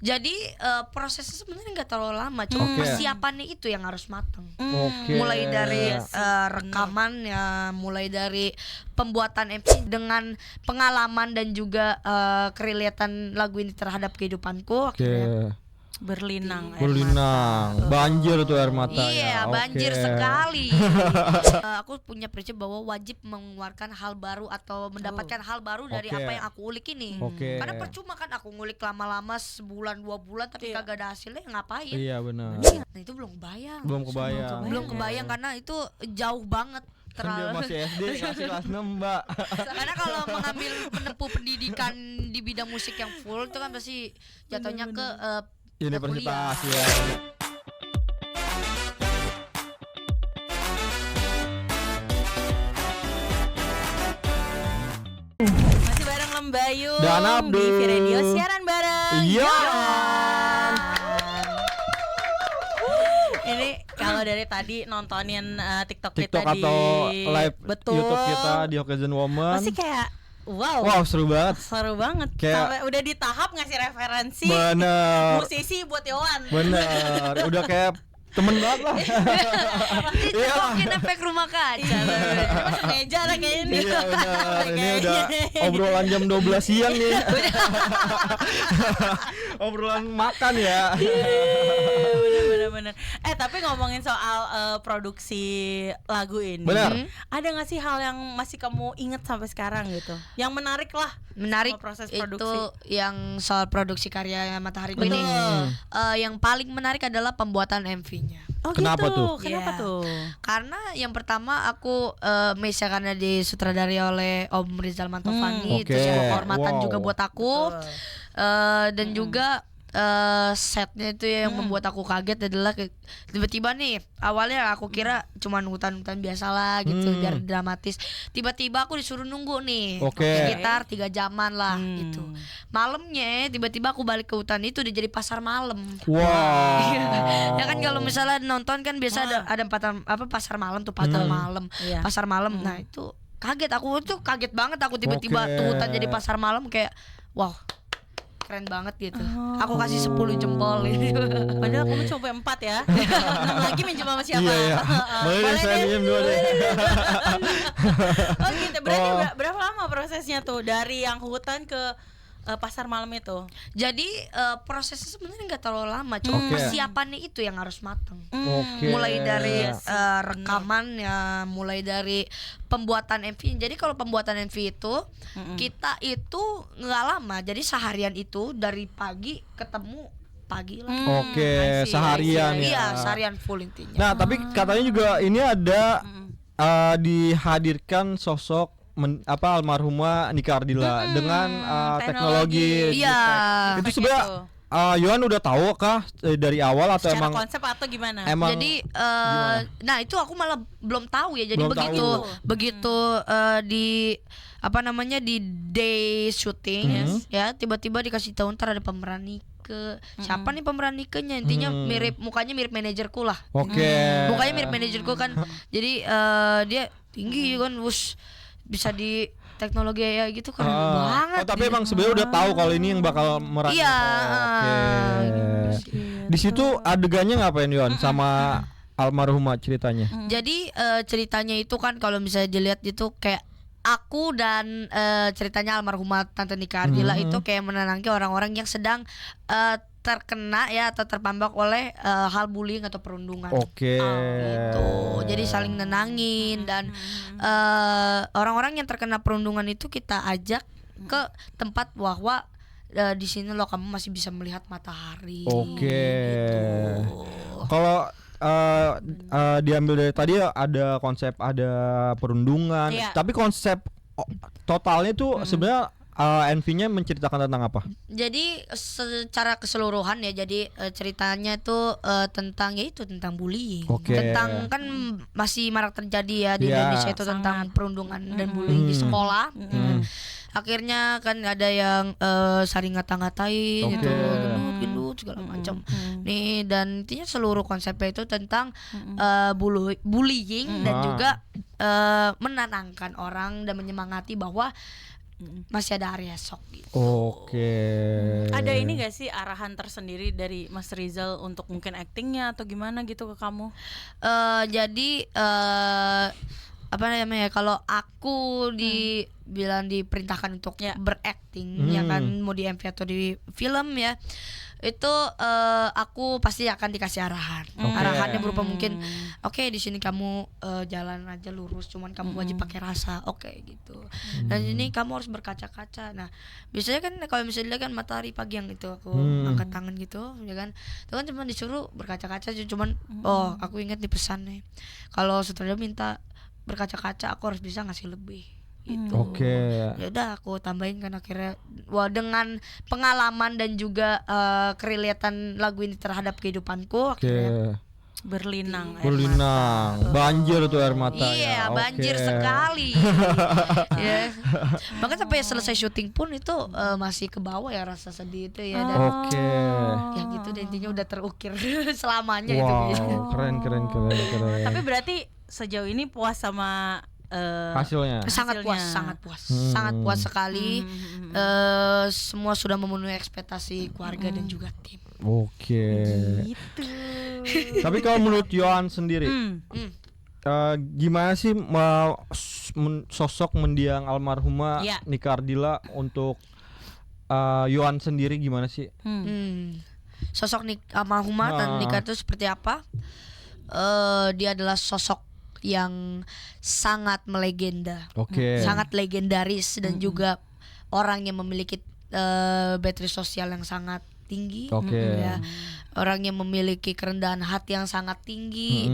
Jadi prosesnya sebenarnya nggak terlalu lama, cuma persiapannya itu yang harus matang. Mulai dari rekaman ya, mulai dari pembuatan MC dengan pengalaman dan juga kerelatan lagu ini terhadap kehidupanku. Akhirnya berlinang banjir tuh air mata. Iya, banjir sekali. Aku punya prinsip bahwa wajib mengeluarkan hal baru atau mendapatkan hal baru dari apa yang aku ulik ini. Karena percuma kan aku ngulik lama-lama sebulan 2 bulan tapi kagak ada hasilnya, ngapain? Iya benar. Nah itu belum kebayang. Belum kebayang karena itu jauh banget. Kan dia masih SD, masih kelas 6 Mbak. Karena kalau mengambil menempuh pendidikan di bidang musik yang full itu kan pasti jatuhnya ke universitas ya. Masih bareng Lembayung dan Abdul di V-Radio siaran bareng. Iya. Ini kalau dari tadi nontonin TikTok TikTok kita atau live betul. YouTube kita di Occasion Woman. Masih kayak wow, seru banget. Kayak sampai udah di tahap ngasih referensi musisi buat Yohan. Bener, udah kayak temen banget lah. Iya, mungkin efek rumah kaca. Masuk meja lah kayak ini. Iya benar. Ini udah obrolan jam 12 siang nih. Obrolan makan ya. Bener. Tapi ngomongin soal produksi lagu ini, ada nggak sih hal yang masih kamu inget sampai sekarang gitu? Yang menarik lah. Menarik proses produksi. itu yang soal produksi karya Matahari ini. Yang paling menarik adalah pembuatan MV-nya. Oh, kenapa gitu. tuh? Kenapa tuh? Karena yang pertama aku Mesya karena disutradari oleh Om Rizal Mantovani, itu sebuah kehormatan juga buat aku. Dan juga setnya itu yang membuat aku kaget adalah tiba-tiba nih, awalnya aku kira cuman hutan-hutan biasa lah gitu biar dramatis. Tiba-tiba aku disuruh nunggu nih sekitar 3 jaman lah gitu. Malamnya tiba-tiba aku balik ke hutan itu udah jadi pasar malam. Ya kan kalau misalnya nonton kan biasa ada pasar malam tuh, pasar malam. Nah itu kaget, aku tuh kaget banget, aku tiba-tiba tuh hutan jadi pasar malam, kayak wow, keren banget gitu. Aku kasih 10 jempol gitu. Padahal kamu coba 4 ya. 6 lagi minjem sama siapa? Iya. Boleh saya minjem 2 deh. Oh gitu. Berarti berapa lama prosesnya tuh dari yang hutan ke pasar malam itu? Jadi prosesnya sebenarnya nggak terlalu lama, cuma persiapannya itu yang harus matang. Mulai dari rekaman ya, mulai dari pembuatan MV. Jadi kalau pembuatan MV itu kita itu nggak lama, jadi seharian itu dari pagi ketemu pagi lah. Seharian ya. Iya, seharian full intinya. Nah, tapi katanya juga ini ada dihadirkan sosok almarhumah Nika Ardila dengan teknologi. Iya. Itu sebenarnya Yohan udah tahu kah dari awal atau secara emang konsep atau gimana? Jadi nah itu aku malah belum tahu ya. Jadi begitu di di day shooting ya, tiba-tiba dikasih tahu ntar ada pemeran Nike. Siapa nih pemeran Nike-nya? Intinya mukanya mirip manajerku lah. Mukanya mirip manajerku kan. Jadi dia tinggi kan, bisa di teknologi ya gitu, keren banget. Tapi emang sebenarnya udah tahu kalau ini yang bakal meranin. Iya. Di situ adegannya ngapain Yon sama almarhumah ceritanya? Jadi ceritanya itu kan kalau misalnya dilihat itu kayak aku dan ceritanya almarhumah Tante Nika Ardila itu kayak menenangkan orang-orang yang sedang terkena ya atau terpambak oleh hal bullying atau perundungan. Gitu. Jadi saling nenangin dan orang-orang yang terkena perundungan itu kita ajak ke tempat bahwa di sini loh kamu masih bisa melihat matahari. Gitu. Kalau diambil dari tadi ada konsep ada perundungan, tapi konsep totalnya tuh sebenarnya NV-nya menceritakan tentang apa? Jadi secara keseluruhan ya, jadi ceritanya itu tentang tentang bullying. Tentang kan masih marak terjadi ya di Indonesia itu tentang perundungan dan bullying di sekolah. Akhirnya kan ada yang saling ngata-ngatain gitu, gendut segala macam. Nih dan intinya seluruh konsepnya itu tentang bullying dan juga menenangkan orang dan menyemangati bahwa masih ada hari esok gitu. Oke. Ada ini gak sih arahan tersendiri dari Mas Rizal untuk mungkin actingnya atau gimana gitu ke kamu? Jadi apa namanya, kalau aku dibilang diperintahkan untuk berakting ya kan, mau di MV atau di film ya, itu aku pasti akan dikasih arahan. Arahannya berupa mungkin oke, di sini kamu jalan aja lurus, cuman kamu wajib pakai rasa, oke gitu. Dan ini kamu harus berkaca-kaca. Nah biasanya kan kalau misalnya kan matahari pagi yang itu aku angkat tangan gitu ya kan, itu kan cuma disuruh berkaca-kaca, cuman aku ingat di pesan nih, kalau sutradara minta berkaca-kaca aku harus bisa ngasih lebih gitu. Ya udah aku tambahin kan akhirnya, dengan pengalaman dan juga kerelatan lagu ini terhadap kehidupanku, akhirnya berlinang banjir tuh air mata. Iya, banjir sekali. Ya. Bahkan sampai selesai syuting pun itu masih ke bawah ya rasa sedih itu ya. Dan ya gitu, dan intinya udah terukir selamanya itu. Keren. Tapi berarti sejauh ini puas sama hasilnya? Sangat puas sekali. Semua sudah memenuhi ekspektasi keluarga dan juga tim. Gitu. Tapi kalau menurut Yohan sendiri, gimana sih sosok mendiang almarhumah Nika Ardila untuk Yohan sendiri gimana sih? Sosok almarhumah Nika itu seperti apa? Dia adalah sosok yang sangat melegenda, sangat legendaris, dan juga orang yang memiliki bateri sosial yang sangat tinggi, ya. Orang yang memiliki kerendahan hati yang sangat tinggi,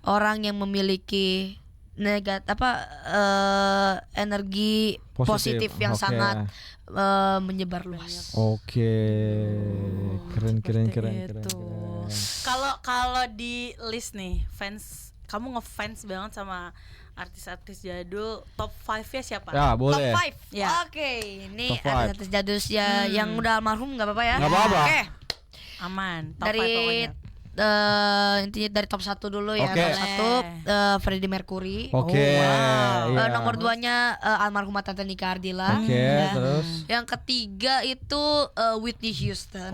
orang yang memiliki energi positif yang sangat menyebar luas. Keren. Kalau di list nih fans, kamu ngefans banget sama artis-artis jadul, top 5-nya siapa? Ya, boleh. Top 5. Ya. Ini artis jadul ya yang udah almarhum, enggak apa-apa ya. Enggak apa-apa. Aman. Top Dari 5 pokoknya. Intinya dari top 1 dulu ya. Oke. Top 1 Freddie Mercury. Iya. Nomor 2-nya almarhumah Tante Nika Ardila. Terus Yang ketiga itu Whitney Houston.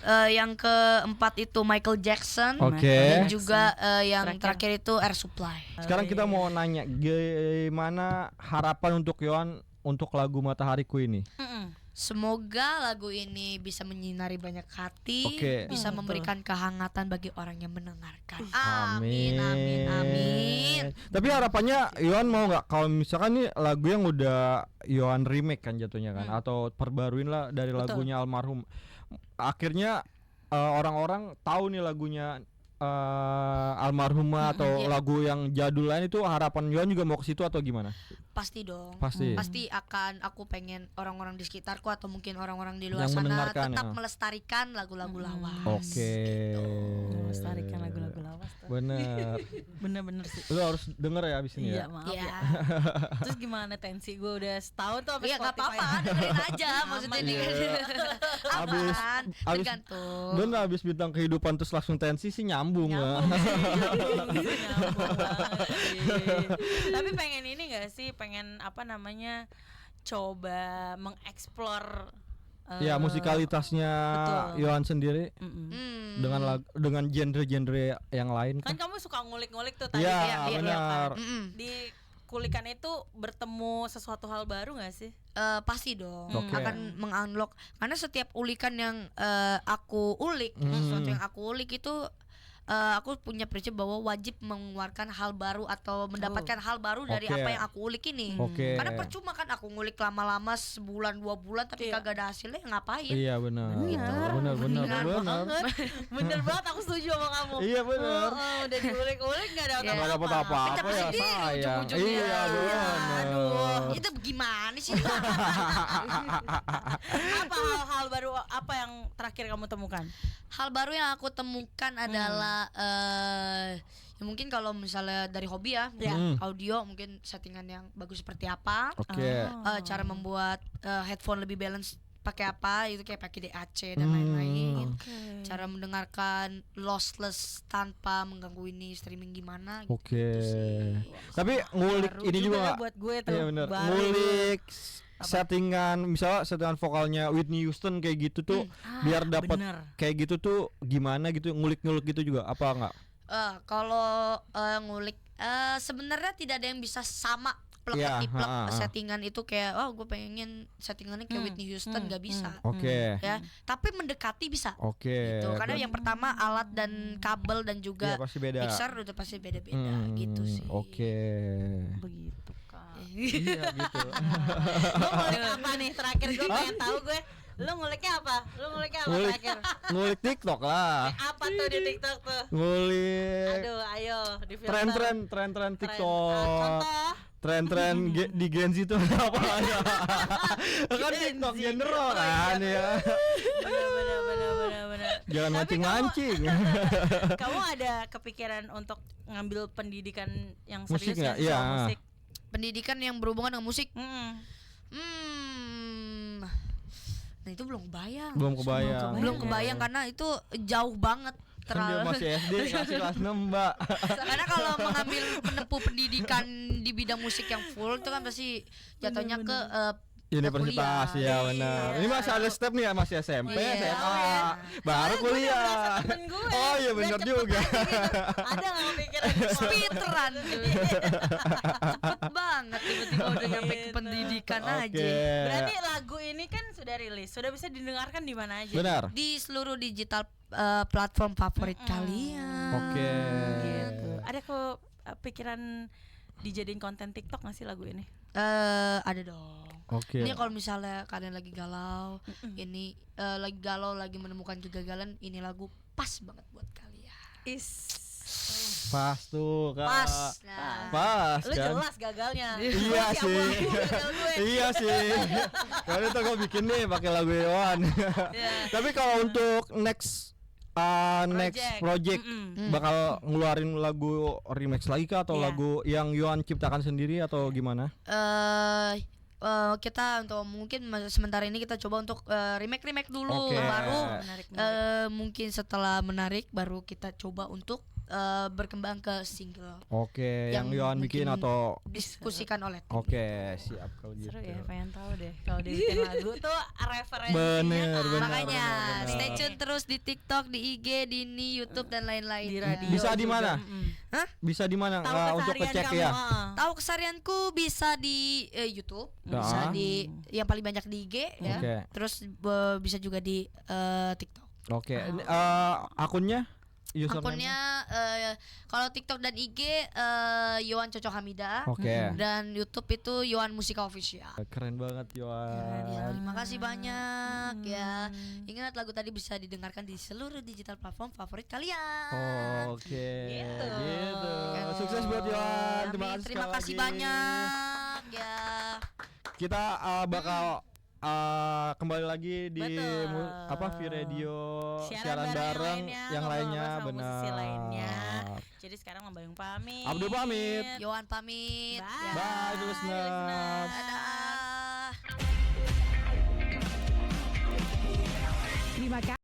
Yang keempat itu Michael Jackson. Dan juga yang terakhir itu Air Supply. Sekarang kita mau nanya, gimana harapan untuk Yohan untuk lagu Matahariku ini? Semoga lagu ini bisa menyinari banyak hati, bisa memberikan kehangatan bagi orang yang mendengarkan. Amin. Tapi harapannya Yohan mau nggak kalau misalkan nih lagu yang udah Yohan remake kan jatuhnya kan, atau perbaruin lah dari lagunya almarhum, akhirnya orang-orang tahu nih lagunya almarhumah atau lagu yang jadul lain, itu harapan Yohan juga mau ke situ atau gimana? Pasti dong. Pasti akan, aku pengen orang-orang di sekitarku atau mungkin orang-orang di luar yang sana tetap melestarikan lagu-lagu lawas. Melestarikan lagu-lagu lawas. Bener sih. Lu harus denger ya abis ini ya. Maaf ya. Terus gimana tensi gue udah setahun tuh Iya nggak apa-apa, dengerin aja maksudnya nih. Tergantung. Bener, abis bintang kehidupan terus langsung tensi sih nyambung ya. Tapi pengen ini nggak sih, pengen coba mengeksplor musikalitasnya Yohan sendiri dengan genre-genre yang lain kan kamu suka ngulik-ngulik tuh tadi. Benar. Di kulikan itu bertemu sesuatu hal baru nggak sih? Pasti dong, akan mengunlock, karena setiap ulikan yang aku ulik, sesuatu yang aku ulik itu aku punya prinsip bahwa wajib mengeluarkan hal baru atau mendapatkan hal baru dari apa yang aku ulik ini. Karena percuma kan aku ngulik lama-lama sebulan 2 bulan tapi kagak ada hasilnya, ngapain? Iya benar. Bener banget, aku setuju sama kamu. Iya benar. Udah diulik-ulik nggak dapat apa-apa ya sayang. Iya benar. Aduh, itu gimana sih? Apa hal baru apa yang terakhir kamu temukan? Hal baru yang aku temukan adalah ya mungkin kalau misalnya dari hobi ya, audio mungkin settingan yang bagus seperti apa, cara membuat headphone lebih balance pakai apa itu kayak pakai DAC dan lain-lain. Cara mendengarkan lossless tanpa mengganggu ini streaming gimana gitu. Tapi ngulik Baru ini juga buat gue tuh. iya bener. Baru. Ngulik settingan, misalnya settingan vokalnya Whitney Houston kayak gitu tuh biar dapat kayak gitu tuh gimana gitu, ngulik-ngulik gitu juga apa enggak? Kalau ngulik sebenarnya tidak ada yang bisa sama plek settingan itu kayak gue pengen settingannya kayak Whitney Houston nggak bisa. Ya, tapi mendekati bisa. Gitu. Karena yang pertama alat dan kabel dan juga mixer udah pasti beda-beda gitu sih. Begitu kan. Iya gitu. Lo ngulik apa nih terakhir gue pengen tahu gue. Lo nguliknya apa terakhir? Ngulik TikTok lah. Apa tuh di TikTok tuh? Ngulik. Aduh, ayo di filter. Tren TikTok. Contoh. Tren di Gen Z itu apa aja? Kan TikTok general kan ya. Benar. Jangan mancing-mancing. Kamu ada kepikiran untuk ngambil pendidikan yang serius musik nggak? ya? Iya. Musik. Pendidikan yang berhubungan dengan musik. Nah itu belum kebayang karena itu jauh banget. Kan dia masih SD kelas 6 Mbak. Karena kalau menempuh pendidikan di bidang musik yang full itu kan pasti jatuhnya ke universitas ya benar. Ini masih ada step nih ya, masih SMP, SMA, baru kuliah. Oh iya benar juga. Ada nggak kepikiran speedrun? Cepet banget tiba-tiba udah nyampe ke pendidikan aja. Berarti lagu ini kan sudah rilis, sudah bisa didengarkan di mana aja? Benar. Di seluruh digital platform favorit kalian. Gitu. Ada kepikiran dijadiin konten TikTok nggak sih lagu ini? Ada dong. Ini kalau misalnya kalian lagi galau, ini lagi menemukan kegagalan, ini lagu pas banget buat kalian. Pas tuh Kak. Pas Lu kan? jelas gagalnya. Iya sih. Iya sih. Kalau itu gue bikin nih pakai lagu Yohan. Tapi kalau untuk next project bakal ngeluarin lagu remix lagi kah atau lagu yang Yohan ciptakan sendiri atau gimana? Kita untuk mungkin sementara ini kita coba untuk remake dulu, baru mungkin setelah menarik baru kita coba untuk berkembang ke single. Yang Yohan bikin atau diskusikan oleh tim. Siap kalau gitu. Seru ya, pengen tahu deh kalau dibikin lagu tuh referensinya. Bener. Makanya stay tune terus di TikTok, di IG, di YouTube dan lain-lain. Di radio. Bisa di mana? Bisa di mana untuk ngecek ya? Tahu keseharianku bisa di YouTube, bisa di yang paling banyak di IG ya. Terus bisa juga di TikTok. Akunnya? Akunnya kalau TikTok dan IG Yohan Cocok Hamida, dan YouTube itu Yohan Musika Official. Keren banget Yohan. Terima kasih banyak ya. Ingat lagu tadi bisa didengarkan di seluruh digital platform favorit kalian. Gitu. Sukses buat Yohan. Terima kasih banyak ya. Kita bakal kembali lagi di V Radio siaran bareng yang lainnya benar. Jadi sekarang Mambayung pamit. Abdul pamit. Yohan pamit. Bye listeners. Dadah. Terima kasih.